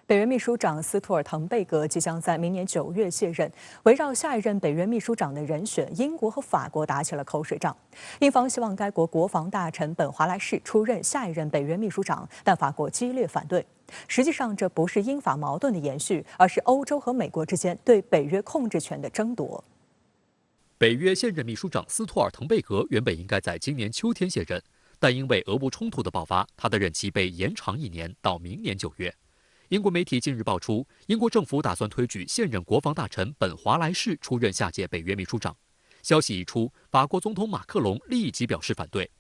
北约秘书长斯托尔滕贝格即将在明年9月卸任，围绕下一任北约秘书长的人选，英国和法国打起了口水仗。英方希望该国国防大臣本·华莱士出任下一任北约秘书长，但法国激烈反对。实际上，这不是英法矛盾的延续，而是欧洲和美国之间对北约控制权的争夺。北约现任秘书长斯托尔滕贝格原本应该在今年秋天卸任，但因为俄乌冲突的爆发，他的任期被延长1年，到明年9月。英国媒体近日爆出，英国政府打算推举现任国防大臣本·华莱士出任下届北约秘书长。消息一出，法国总统马克龙立即表示反对。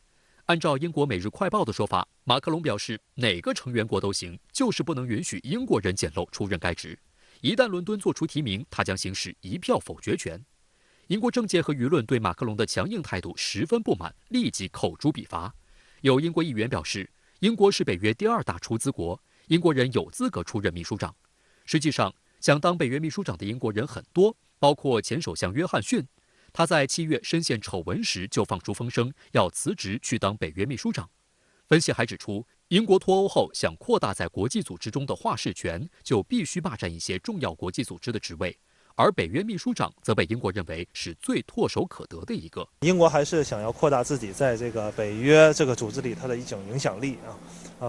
按照英国《每日快报》的说法，马克龙表示，哪个成员国都行，就是不能允许英国人捡漏出任该职。一旦伦敦做出提名，他将行使一票否决权。英国政界和舆论对马克龙的强硬态度十分不满，立即口诛笔伐。有英国议员表示，英国是北约第2大出资国，英国人有资格出任秘书长。实际上，想当北约秘书长的英国人很多，包括前首相约翰逊。他在7月深陷丑闻时就放出风声，要辞职去当北约秘书长。分析还指出，英国脱欧后想扩大在国际组织中的话事权，就必须霸占一些重要国际组织的职位。而北约秘书长则被英国认为是最唾手可得的一个。英国还是想要扩大自己在这个北约这个组织里它的一种影响力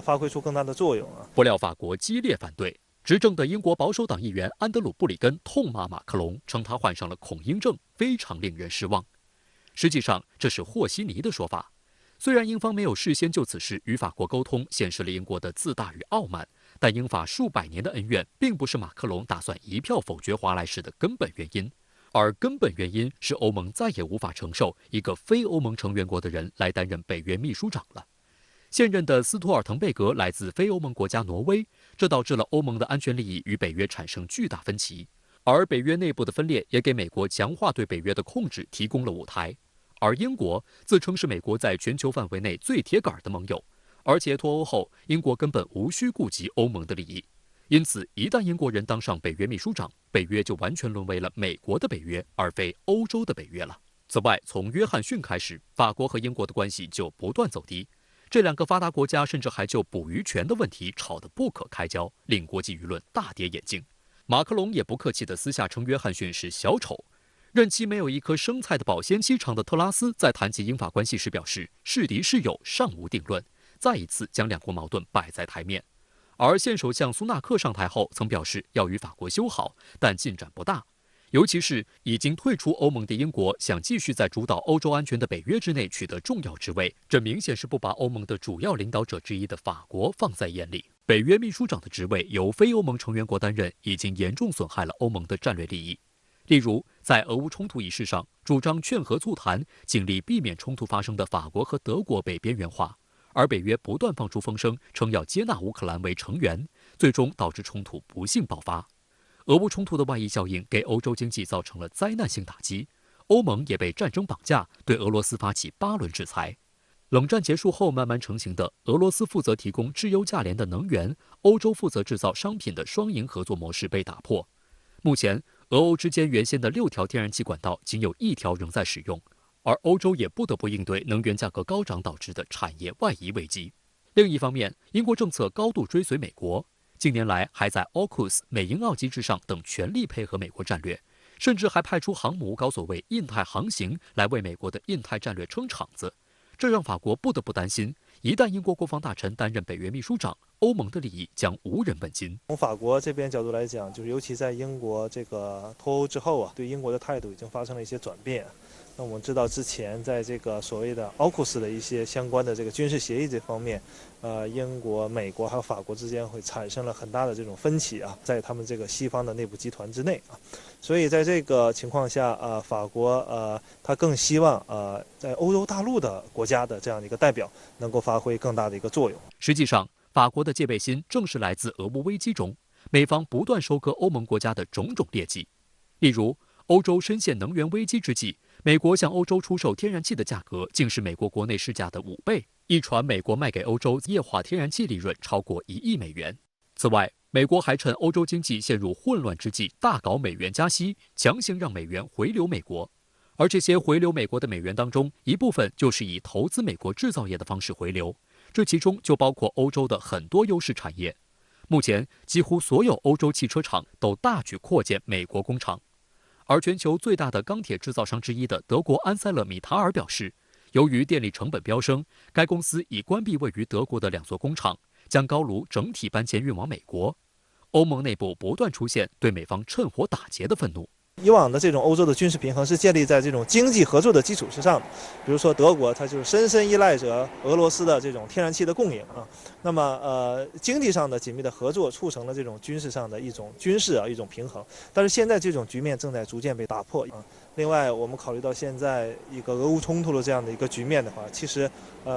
发挥出更大的作用不料法国激烈反对，执政的英国保守党议员安德鲁·布里根痛骂马克龙，称他患上了恐英症，非常令人失望。实际上，这是和稀泥的说法。虽然英方没有事先就此事与法国沟通，显示了英国的自大与傲慢，但英法数百年的恩怨，并不是马克龙打算一票否决华莱士的根本原因，而根本原因是欧盟再也无法承受一个非欧盟成员国的人来担任北约秘书长了。现任的斯托尔滕贝格来自非欧盟国家挪威，这导致了欧盟的安全利益与北约产生巨大分歧，而北约内部的分裂也给美国强化对北约的控制提供了舞台。而英国自称是美国在全球范围内最铁杆的盟友，而且脱欧后，英国根本无需顾及欧盟的利益。因此，一旦英国人当上北约秘书长，北约就完全沦为了美国的北约，而非欧洲的北约了。此外，从约翰逊开始，法国和英国的关系就不断走低。这2个发达国家甚至还就捕鱼权的问题吵得不可开交，令国际舆论大跌眼镜。马克龙也不客气地私下称约翰逊是小丑。任期没有一颗生菜的保鲜期长的特拉斯在谈及英法关系时表示，是敌是友尚无定论，再一次将2国矛盾摆在台面。而现首相苏纳克上台后曾表示要与法国修好，但进展不大。尤其是已经退出欧盟的英国想继续在主导欧洲安全的北约之内取得重要职位，这明显是不把欧盟的主要领导者之一的法国放在眼里。北约秘书长的职位由非欧盟成员国担任，已经严重损害了欧盟的战略利益。例如，在俄乌冲突一事上，主张劝和促谈，尽力避免冲突发生的法国和德国被边缘化，而北约不断放出风声，称要接纳乌克兰为成员，最终导致冲突不幸爆发。俄乌冲突的外溢效应给欧洲经济造成了灾难性打击，欧盟也被战争绑架，对俄罗斯发起8轮制裁。冷战结束后慢慢成型的俄罗斯负责提供质优价廉的能源，欧洲负责制造商品的双赢合作模式被打破。目前，俄欧之间原先的6条天然气管道仅有1条仍在使用，而欧洲也不得不应对能源价格高涨导致的产业外移危机。另一方面，英国政策高度追随美国，近年来还在 AUKUS 美英澳机制上等全力配合美国战略，甚至还派出航母搞所谓印太航行来为美国的印太战略撑场子。这让法国不得不担心，一旦英国国防大臣担任北约秘书长，欧盟的利益将无人问津。从法国这边角度来讲，就是尤其在英国这个脱欧之后对英国的态度已经发生了一些转变。那我们知道之前在这个所谓的 AUKUS 的一些相关的这个军事协议这方面，英国、美国还有法国之间会产生了很大的这种分歧在他们这个西方的内部集团之内所以在这个情况下法国他更希望在欧洲大陆的国家的这样的一个代表能够发挥更大的一个作用。实际上，法国的戒备心正是来自俄乌危机中，美方不断收割欧盟国家的种种劣迹。例如，欧洲深陷能源危机之际，美国向欧洲出售天然气的价格竟是美国国内市价的5倍。一传美国卖给欧洲液化天然气利润超过1亿美元。此外，美国还趁欧洲经济陷入混乱之际，大搞美元加息，强行让美元回流美国。而这些回流美国的美元当中，一部分就是以投资美国制造业的方式回流，这其中就包括欧洲的很多优势产业。目前，几乎所有欧洲汽车厂都大举扩建美国工厂，而全球最大的钢铁制造商之一的德国安塞勒米塔尔表示，由于电力成本飙升，该公司已关闭位于德国的2座工厂，将高炉整体搬迁运往美国。欧盟内部不断出现对美方趁火打劫的愤怒。以往的这种欧洲的军事平衡是建立在这种经济合作的基础之上，比如说德国，它就是深深依赖着俄罗斯的这种天然气的供应啊。那么经济上的紧密的合作促成了这种军事上的一种一种平衡。但是现在这种局面正在逐渐被打破啊。另外，我们考虑到现在一个俄乌冲突的这样的一个局面的话，其实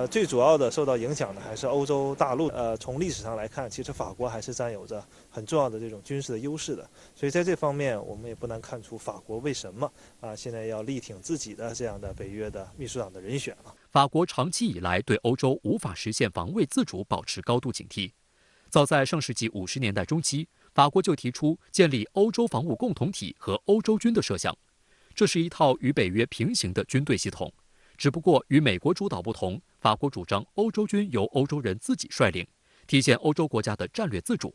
最主要的受到影响的还是欧洲大陆。从历史上来看，其实法国还是占有着很重要的这种军事的优势的。所以在这方面，我们也不难看出法国为什么现在要力挺自己的这样的北约的秘书长的人选了。法国长期以来对欧洲无法实现防卫自主保持高度警惕。早在上世纪50年代中期，法国就提出建立欧洲防务共同体和欧洲军的设想。这是一套与北约平行的军队系统，只不过与美国主导不同，法国主张欧洲军由欧洲人自己率领，体现欧洲国家的战略自主。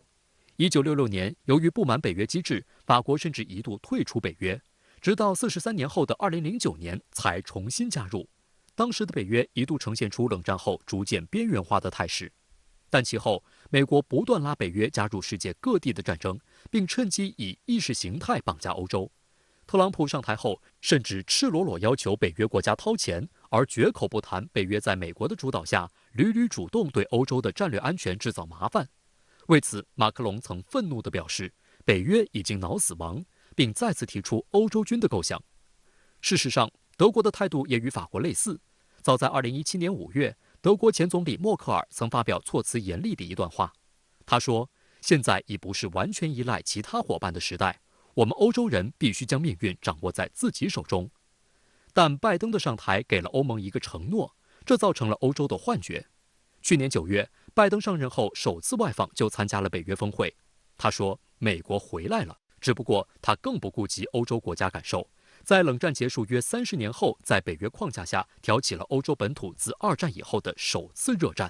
1966年，由于不满北约机制，法国甚至一度退出北约，直到43年后的2009年才重新加入。当时的北约一度呈现出冷战后逐渐边缘化的态势，但其后美国不断拉北约加入世界各地的战争，并趁机以意识形态绑架欧洲。特朗普上台后，甚至赤裸裸要求北约国家掏钱，而绝口不谈北约在美国的主导下屡屡主动对欧洲的战略安全制造麻烦。为此，马克龙曾愤怒地表示，北约已经脑死亡，并再次提出欧洲军的构想。事实上，德国的态度也与法国类似。早在2017年5月，德国前总理默克尔曾发表措辞严厉的一段话。他说：“现在已不是完全依赖其他伙伴的时代。我们欧洲人必须将命运掌握在自己手中。”但拜登的上台给了欧盟一个承诺，这造成了欧洲的幻觉。去年9月，拜登上任后首次外访就参加了北约峰会。他说：“美国回来了。”只不过他更不顾及欧洲国家感受，在冷战结束约30年后，在北约框架下挑起了欧洲本土自2战以后的首次热战。